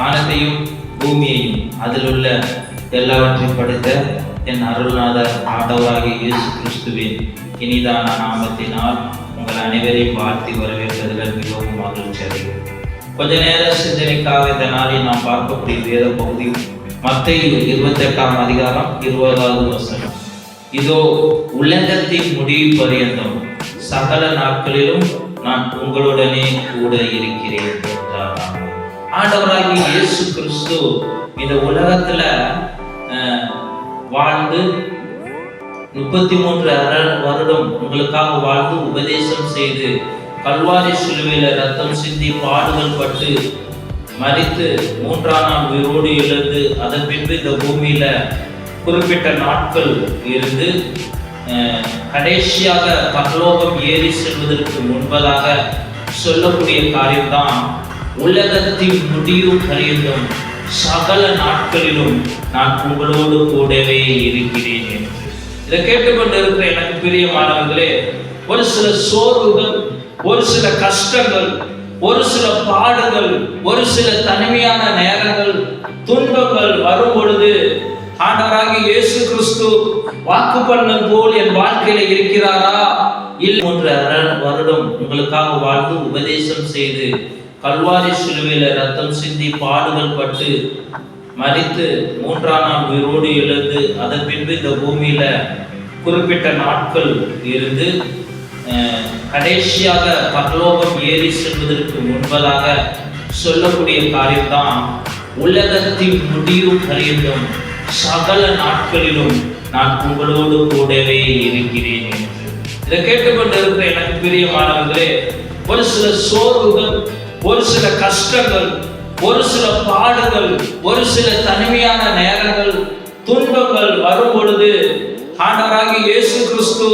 வானத்தையும் பூமியையும் அதில் உள்ள எல்லாவற்றையும் படைத்த என் அருள்நாதர் ஆண்டவராகிய இயேசு கிறிஸ்துவின் இனிதான நாமத்தினால் உங்கள் அனைவரையும் வாழ்த்தி வரவேற்பதில் மிகவும் மகிழ்ச்சி அடைகிறேன். கொஞ்ச நேர சிந்தனைக்காக இந்த நாளில் நாம் பார்க்கக்கூடிய வேத பகுதி மத்தேயு 28ஆம் அதிகாரம் 20வது வசனம். இதோ உலகத்தின் முடிவு பரியந்தம் சகல நாட்களிலும் நான் உங்களுடனே கூட இருக்கிறேன் என்றார். ஆண்டவராகிய இயேசு கிறிஸ்து இந்த உலகத்துல வாழ்ந்து 33 வருடம் உங்களுக்காக வாழ்ந்து உபதேசம் செய்து கல்வாரி சிலுவையில ரத்தம் சிந்தி பாடுகள் பட்டு மரித்து 3ஆம் நாள் உயிரோடு எழுந்து அதன் பின்பு இந்த பூமியில குறிப்பிட்ட நாட்கள் இருந்து கடைசியாக பரலோகம் ஏறி செல்வதற்கு முன்பதாக சொல்லக்கூடிய காரியம்தான் உலகத்தின் முடிவு பரியந்தம் சகல நாட்களிலும் நான் உங்களோடு கூடவே இருக்கிறேன் என்று. இதை கேட்டுக்கொண்டு இருக்கிற எனக்கு பிரியமானவர்களே, ஒரு சில சோர்வுகள், ஒரு சில கஷ்டங்கள், ஒரு சில பாடுகள், ஒரு சில தனிமையான நேரங்கள், துன்பங்கள் வரும் பொழுது ஆண்டவராகிய இயேசு கிறிஸ்து வாக்கு பண்ணது போல் என் வாழ்க்கையில இருக்கிறாரா? இல்லை, 3 வருடம் உங்களுக்காக வாழ்ந்து உபதேசம் செய்து கல்வாரி சிலுவையில ரத்தம் சிந்தி பாடுகள் பட்டு மரித்து 3ஆம் நாள் உயிரோடு எழுந்து அதன் பின்பு இந்த பூமியில குறிப்பிட்ட நாட்கள் இருந்து கடைசியாக பரலோகம் ஏறி செல்வதற்கு முன்பதாக சொல்லக்கூடிய காரியம்தான் உலகத்தின் முடிவு பரியந்தம் சகல நாட்களிலும் நான் உங்களோடு கூடவே இருக்கிறேன் என்று. இதை கேட்டுக்கொண்டு இருக்கிற எனக்கு பிரியமானவர்களே, ஒரு சில சோர்வுகள், ஒரு சில கஷ்டங்கள், ஒரு சில பாடுகள், ஒரு சில தனிமையான நேரங்கள், துன்பங்கள் வரும் பொழுது ஆண்டவராகிய இயேசு கிறிஸ்து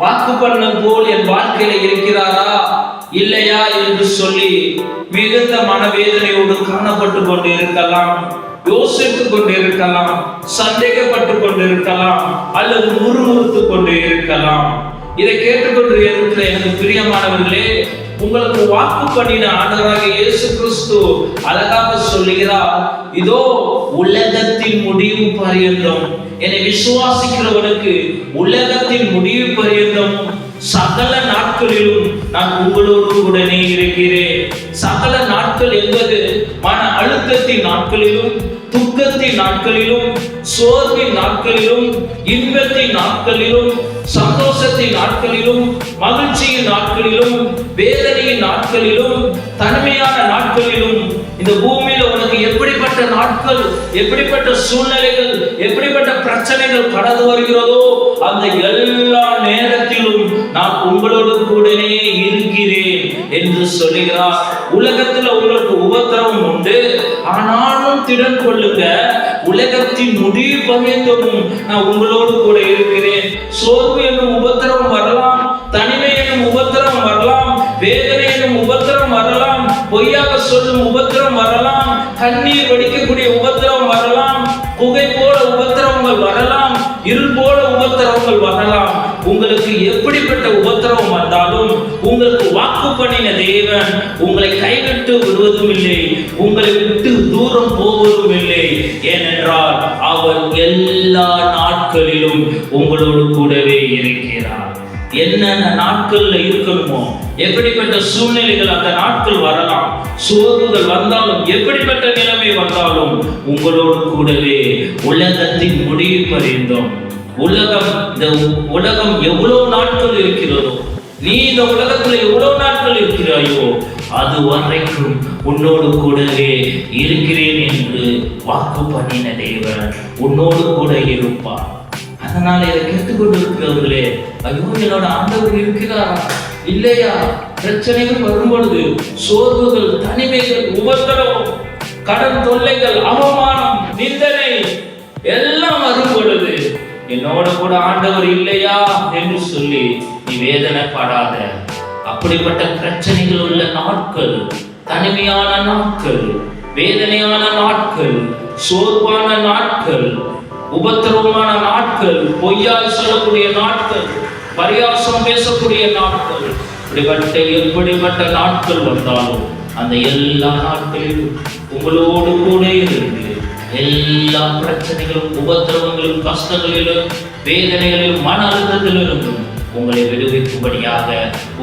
வாக்கு பண்ணது போல் என் வாழ்க்கையில இருக்கிறாரா இல்லையா என்று சொல்லி மிகுந்த மனவேதனையோடு காணப்பட்டு கொண்டு இருக்கலாம், யோசித்துக் கொண்டு இருக்கலாம், சந்தேகப்பட்டு கொண்டு இருக்கலாம், அல்லது முறுமுறுத்து கொண்டு இருக்கலாம். இதை கேட்டுக்கொண்டு இருக்கிற எனக்கு பிரியமானவர்களே, உங்களுக்கு வாக்கு பண்ணின ஆண்டவராகிய இயேசு கிறிஸ்து அழகாக சொல்லுகிறார், இதோ உலகத்தின் முடிவு பரியந்தம் என்னை விசுவாசிக்கிறவனுக்கு உலகத்தின் முடிவு பரியந்தம் சகல நாட்களிலும் நான் உங்களோடு உடனே இருக்கிறேன். சகல நாட்கள் என்பது மன அழுத்தத்தின் நாட்களிலும், துக்கத்தின் நாட்களிலும், சோர்வின் நாட்களிலும், இன்பத்தின் நாட்களிலும், சந்தோஷத்தின் நாட்களிலும், மகிழ்ச்சியின் நாட்களிலும், வேதனையின் நாட்களிலும், தனிமையான நாட்களிலும், இந்த பூமியில உனக்கு எப்படிப்பட்ட நாட்கள், எப்படிப்பட்ட சூழ்நிலைகள், எப்படிப்பட்ட பிரச்சனைகள் கடந்து வருகிறதோ அந்த எல்லா நேரத்திலும் நான் உங்களோடு கூடவே இருக்கிறேன் என்று சொல்லுகிறார். உலகத்தில் உங்களுக்கு உபத்திரவம் உண்டு, ஆனாலும் திடன் கொள்ளுங்க, உலகத்தின் முடிவு பரியந்தமும் நான் உங்களோடு கூட இருக்கிறேன். சோர்வு என்னும் உபத்திரவம் வரலாம், தனிமை என்னும் உபத்திரவம் வரலாம், வேதனை என்னும் உபத்திரவம் வரலாம், பொய்யாக சொல்லும் உபத்திரம் வரலாம், கண்ணீர் வடிக்கக்கூடிய உபத்திரவம் வரலாம், புகை போல உபத்திரவங்கள் வரலாம், இருள் போல உபத்திரவங்கள் வரலாம். உங்களுக்கு எப்படிப்பட்ட உபத்திரவம் வந்தாலும் உங்களுக்கு வாக்கு பண்ணின தேவன் உங்களை கைவிட்டு விடுவதும் இல்லை, உங்களை விட்டு தூரம் போவதும் இல்லை. ஏனென்றால் அவர் எல்லா நாட்களிலும் உங்களோடு கூடவே இருக்கிறார். என்னென்ன நாட்கள்ல இருக்கணுமோ, எப்படிப்பட்ட சூழ்நிலைகள் அந்த நாட்கள் வரலாம், சோர்வுகள் வந்தாலும், எப்படிப்பட்ட நிலைமை வந்தாலும் உங்களோடு கூடவே உலகத்தின் முடிவு பரியந்தம். இந்த உலகம் எவ்வளவு நாட்கள் இருக்கிறதோ, நீ இந்த உலகத்துல எவ்வளவு நாட்கள் இருக்கிறாயோ அது வரைக்கும் உன்னோடு கூடவே இருக்கிறேன் என்று வாக்கு பண்ணின தேவன் உன்னோடு கூட இருப்பார். அதனால இதை கேட்டுக்கொண்டு இருக்கிறவர்களே, ஐயோ என்னோட ஆண்டவர் இருக்கிறாரா இல்லையா? பிரச்சனைகள் வரும் பொழுது, சோர்வுகள், தனிமைகள், உபத்திரவம், கடன் தொல்லைகள், அவமானம், நிந்தனை எல்லாம் வரும் பொழுது என்னோட கூட ஆண்டவர் இல்லையா என்று சொல்லி நீ வேதனைப்படாத. அப்படிப்பட்ட பிரச்சனைகள் உள்ள நாட்கள், தனிமையான நாட்கள், வேதனையான நாட்கள், சோர்வான நாட்கள், உபத்திரவமான நாட்கள், பொய்யால் சொல்லக்கூடிய நாட்கள், பரியாசம் பேசக்கூடிய நாட்கள், எப்படிப்பட்ட நாட்கள் வந்தாலும் அந்த எல்லா நாட்களிலும் உங்களோடு கூட இருந்து எல்லா பிரச்சனைகளும், உபத்திரவங்களும், கஷ்டங்களிலும், வேதனைகளிலும், மன அழுத்தத்திலிருந்தும் உங்களை விடுவிக்கும்படியாக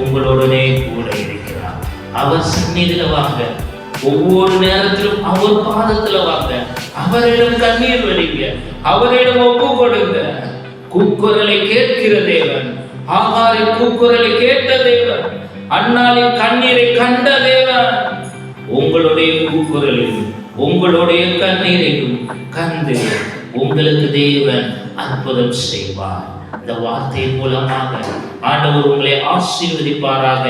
உங்களுடனே கூட இருக்கிறார். அவர் சந்நிதியில வாங்க, ஒவ்வொரு நேரத்திலும் அவர் பாதத்துல வாங்க, அவரிடம் கண்ணீர் வடிங்க, அவரிடம் ஒப்பு கொடுங்க. கூக்குரலை கேட்கிற தேவன், ஆகாரின் கூக்குரலை கேட்ட தேவன், அன்னாளின் கண்ணீரை கண்ட தேவன், உங்களுடைய கூக்குரலையும் உங்களுடைய கண்ணீரையும் கண்டு உங்களுக்கு தேவன் அற்புதம் செய்வார். இந்த வார்த்தையின் மூலமாக ஆண்டவர் உங்களை ஆசீர்வதிப்பாராக.